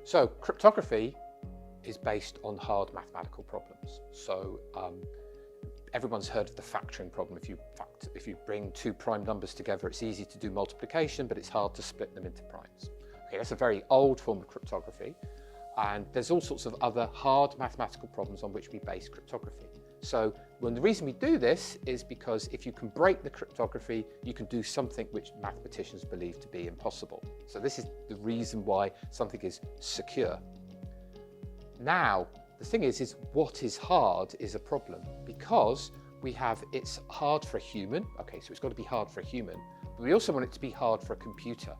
So cryptography is based on hard mathematical problems. So everyone's heard of the factoring problem. If you bring two prime numbers together, it's easy to do multiplication, but it's hard to split them into primes. Okay, that's a very old form of cryptography, and there's all sorts of other hard mathematical problems on which we base cryptography. So the reason we do this is because if you can break the cryptography, you can do something which mathematicians believe to be impossible. So this is the reason why something is secure. Now, the thing is what is hard is a problem, because it's hard for a human. Okay, so it's got to be hard for a human, but we also want it to be hard for a computer.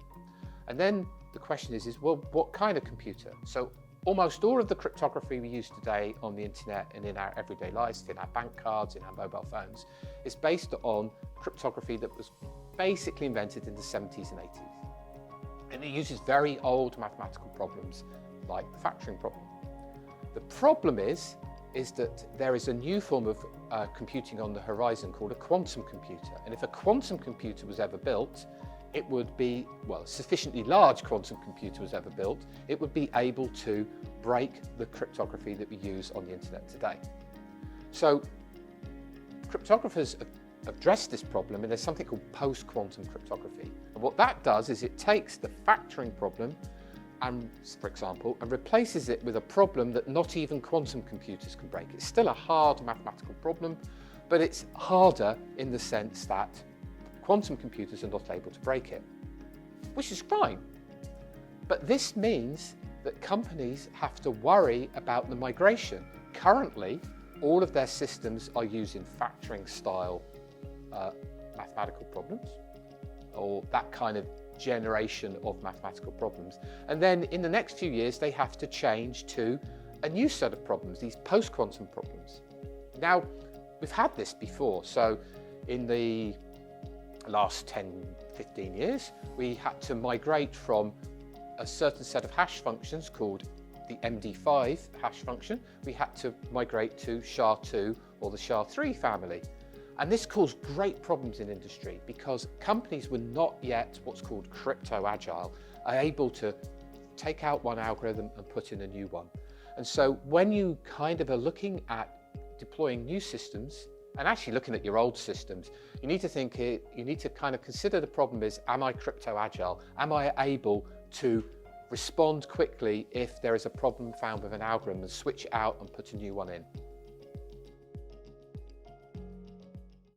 And then the question is well, what kind of computer? So almost all of the cryptography we use today on the internet and in our everyday lives, in our bank cards, in our mobile phones, is based on cryptography that was basically invented in the 70s and 80s. And it uses very old mathematical problems like the factoring problem. The problem is that there is a new form of computing on the horizon called a quantum computer. And if a quantum computer was ever built, it would be, well, a sufficiently large quantum computer was ever built, it would be able to break the cryptography that we use on the internet today. So cryptographers address this problem, and there's something called post-quantum cryptography. And what that does is it takes the factoring problem for example, and replaces it with a problem that not even quantum computers can break. It's still a hard mathematical problem, but it's harder in the sense that quantum computers are not able to break it, which is fine. But this means that companies have to worry about the migration. Currently, all of their systems are using factoring style mathematical problems, or that kind of generation of mathematical problems. And then in the next few years, they have to change to a new set of problems, these post-quantum problems. Now, we've had this before. So in the last 10, 15 years, we had to migrate from a certain set of hash functions called the MD5 hash function. We had to migrate to SHA-2 or the SHA-3 family. And this caused great problems in industry because companies were not yet what's called crypto-agile, are able to take out one algorithm and put in a new one. And so when you kind of are looking at deploying new systems and actually looking at your old systems, you need to kind of consider the problem is, am I crypto-agile? Am I able to respond quickly if there is a problem found with an algorithm and switch it out and put a new one in?